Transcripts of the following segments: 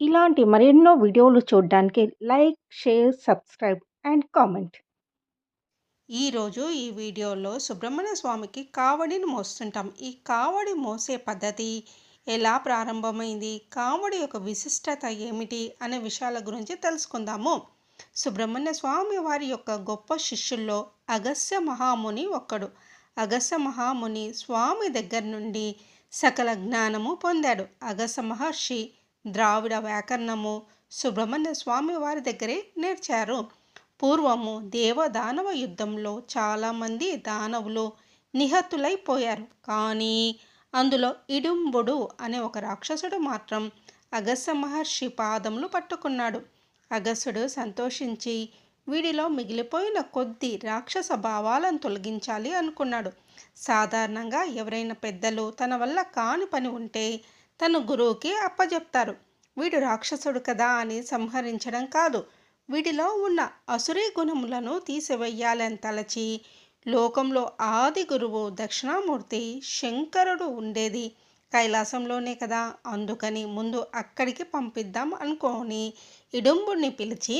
ఇలాంటి మరెన్నో వీడియోలు చూడడానికి like, share, subscribe and comment. ఈరోజు ఈ వీడియోలో సుబ్రహ్మణ్య స్వామికి కావడిని మోస్తుంటాం. ఈ కావడి మోసే పద్ధతి ఎలా ప్రారంభమైంది, కావడి యొక్క విశిష్టత ఏమిటి అనే విషయాల గురించి తెలుసుకుందాము. సుబ్రహ్మణ్య స్వామి వారి యొక్క గొప్ప శిష్యుల్లో అగస్త్య మహాముని ఒక్కడు. అగస్త్య మహాముని స్వామి దగ్గర నుండి సకల జ్ఞానము పొందాడు. అగస్త్య మహర్షి ద్రావిడ వ్యాకరణము సుబ్రహ్మణ్య స్వామి వారి దగ్గరే నేర్చారు. పూర్వము దేవదానవ యుద్ధంలో చాలామంది దానవులు నిహతులైపోయారు. కానీ అందులో ఇడుంబుడు అనే ఒక రాక్షసుడు మాత్రం అగస్త్య మహర్షి పాదములు పట్టుకున్నాడు. అగస్త్యుడు సంతోషించి వీడిలో మిగిలిపోయిన కొద్ది రాక్షస భావాలను తొలగించాలి అనుకున్నాడు. సాధారణంగా ఎవరైనా పెద్దలు తన వల్ల కాని పని ఉంటే తన గురువుకి అప్పజెప్తారు. వీడు రాక్షసుడు కదా అని సంహరించడం కాదు, వీటిలో ఉన్న అసురీ గుణములను తీసివేయాలని తలచి, లోకంలో ఆది గురువు దక్షిణామూర్తి శంకరుడు ఉండేది కైలాసంలోనే కదా, అందుకని ముందు అక్కడికి పంపిద్దాం అనుకోని ఇడుంబుడిని పిలిచి,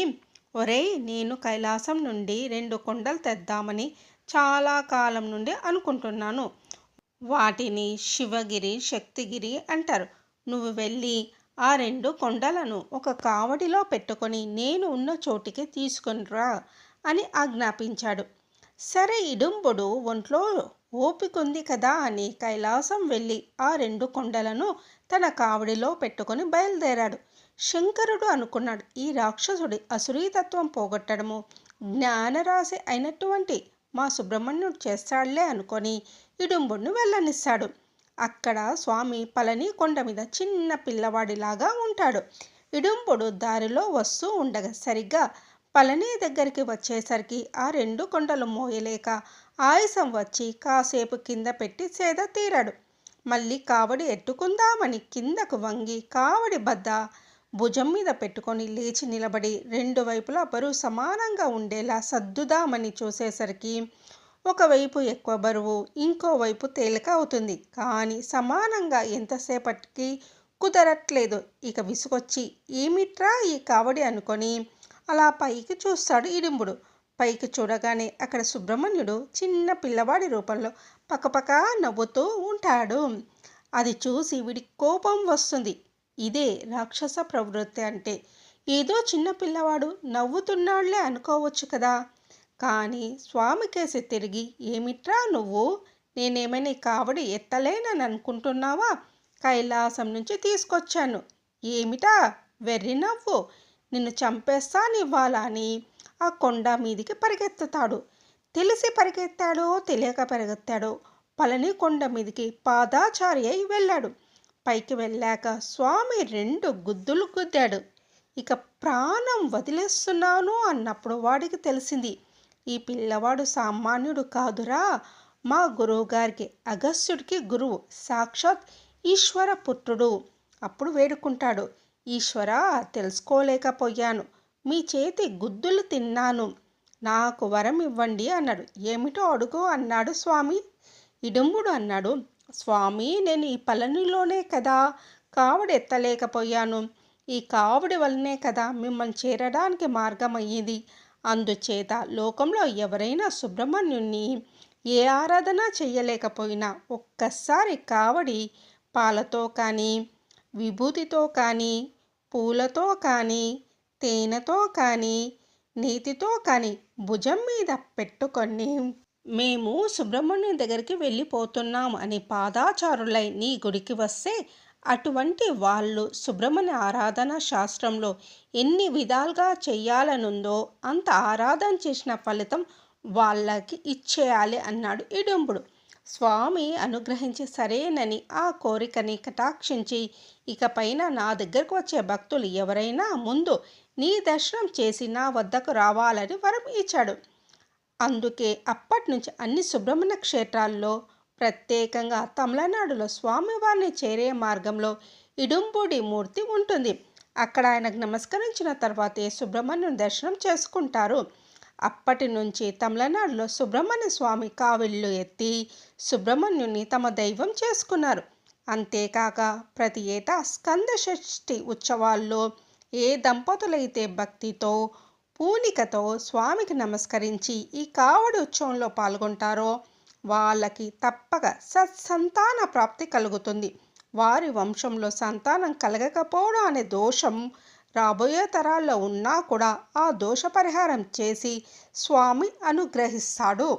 ఒరేయ్, నేను కైలాసం నుండి 2 కొండలు తెద్దామని చాలా కాలం నుండి అనుకుంటున్నాను. వాటిని శివగిరి, శక్తిగిరి అంటారు. నువ్వు వెళ్ళి ఆ 2 కొండలను ఒక కావడిలో పెట్టుకొని నేను ఉన్న చోటికి తీసుకొనిరా అని ఆజ్ఞాపించాడు. సరే, ఇడుంబుడు ఒంట్లో ఓపికంది కదా అని కైలాసం వెళ్ళి ఆ 2 కొండలను తన కావడిలో పెట్టుకొని బయలుదేరాడు. శంకరుడు అనుకున్నాడు, ఈ రాక్షసుడి అసురీతత్వం పోగొట్టడము జ్ఞానరాశి అయినటువంటి మా సుబ్రహ్మణ్యుడు చేస్తాడులే అనుకొని ఇడుంబుడిని వెళ్ళనిస్తాడు. అక్కడ స్వామి పళని కొండ మీద చిన్న పిల్లవాడిలాగా ఉంటాడు. ఇడుంబుడు దారిలో వస్తూ ఉండగా సరిగ్గా పళని దగ్గరికి వచ్చేసరికి ఆ 2 కొండలు మోయలేక ఆయాసం వచ్చి కాసేపు కింద పెట్టి సేద తీరాడు. మళ్ళీ కావడి ఎట్టుకుందామని కిందకు వంగి కావడి బద్ద భుజం మీద పెట్టుకొని లేచి నిలబడి 2 వైపులా బరువు సమానంగా ఉండేలా సర్దుదామని చూసేసరికి ఒకవైపు ఎక్కువ బరువు, ఇంకోవైపు తేలిక అవుతుంది. కానీ సమానంగా ఎంతసేపటికి కుదరట్లేదు. ఇక విసుగొచ్చి ఏమిట్రా ఈ కావడి అనుకొని అలా పైకి చూస్తాడు ఇడుంబుడు. పైకి చూడగానే అక్కడ సుబ్రహ్మణ్యుడు చిన్న పిల్లవాడి రూపంలో పకపక నవ్వుతూ ఉంటాడు. అది చూసి వీడికి కోపం వస్తుంది. ఇదే రాక్షస ప్రవృత్తి అంటే. ఏదో చిన్న పిల్లవాడు నవ్వుతున్నాళ్లే అనుకోవచ్చు కదా. కానీ స్వామికేసి తిరిగి, ఏమిట్రా నువ్వు, నేనేమైనా కావడి ఎత్తలేనని అనుకుంటున్నావా? కైలాసం నుంచి తీసుకొచ్చాను. ఏమిటా వెర్రి నవ్వు, నిన్ను చంపేస్తానివ్వాలా అని ఆ కొండ మీదికి పరిగెత్తుతాడు. తెలిసి పరిగెత్తాడో తెలియక పరిగెత్తాడో పళని కొండ మీదికి పాదాచారి అయి వెళ్ళాడు. పైకి వెళ్ళాక స్వామి 2 గుద్దులు గుద్దాడు. ఇక ప్రాణం వదిలేస్తున్నాను అన్నప్పుడు వాడికి తెలిసింది, ఈ పిల్లవాడు సామాన్యుడు కాదురా, మా గురువుగారికి అగస్త్యుడికి గురువు, సాక్షాత్ ఈశ్వర పుత్రుడు. అప్పుడు వేడుకుంటాడు, ఈశ్వరా, తెలుసుకోలేకపోయాను, మీ చేతి గుద్దులు తిన్నాను, నాకు వరం ఇవ్వండి అన్నాడు. ఏమిటో అడుగు అన్నాడు స్వామి. ఇడుంబుడు అన్నాడు, స్వామి, నేను ఈ పళనిలోనే కదా కావడి ఎత్తలేకపోయాను. ఈ కావడి వల్లనే కదా మిమ్మల్ని చేరడానికి మార్గం అయ్యింది. అందుచేత లోకంలో ఎవరైనా సుబ్రహ్మణ్యుణ్ణి ఏ ఆరాధన చెయ్యలేకపోయినా ఒక్కసారి కావడి పాలతో కానీ, విభూతితో కానీ, పూలతో కానీ, తేనెతో కానీ, నీతితో కానీ భుజం మీద పెట్టుకొని మేము సుబ్రహ్మణ్యుని దగ్గరికి వెళ్ళిపోతున్నాం అని పాదాచారులై నీ గుడికి వస్తే, అటువంటి వాళ్ళు సుబ్రహ్మణ్య ఆరాధన శాస్త్రంలో ఎన్ని విధాలుగా చెయ్యాలనుందో అంత ఆరాధన చేసిన ఫలితం వాళ్ళకి ఇచ్చేయాలి అన్నాడు ఇడుంబుడు. స్వామి అనుగ్రహించి సరేనని ఆ కోరికని కటాక్షించి, ఇకపైన నా దగ్గరకు వచ్చే భక్తులు ఎవరైనా ముందు నీ దర్శనం చేసి నా వద్దకు రావాలని వరం ఇచ్చాడు. అందుకే అప్పటి నుంచి అన్ని సుబ్రహ్మణ్య క్షేత్రాల్లో, ప్రత్యేకంగా తమిళనాడులో స్వామివారిని చేరే మార్గంలో ఇడుంబుడి మూర్తి ఉంటుంది. అక్కడ ఆయనకు నమస్కరించిన తర్వాతే సుబ్రహ్మణ్యుని దర్శనం చేసుకుంటారు. అప్పటి నుంచి తమిళనాడులో సుబ్రహ్మణ్య స్వామి కావిళ్ళు ఎత్తి సుబ్రహ్మణ్యుని తమ దైవం చేసుకున్నారు. అంతేకాక ప్రతి ఏటా స్కంద షష్ఠి ఉత్సవాల్లో ఏ దంపతులైతే భక్తితో పూనికతో స్వామికి నమస్కరించి ఈ కావడి ఉత్సవంలో పాల్గొంటారో వాళ్ళకి తప్పక సత్సంతాన ప్రాప్తి కలుగుతుంది. వారి వంశంలో సంతానం కలగకపోవడం అనే దోషం రాబోయే తరాల్లో ఉన్నా కూడా ఆ దోష పరిహారం చేసి స్వామి అనుగ్రహిస్తాడు.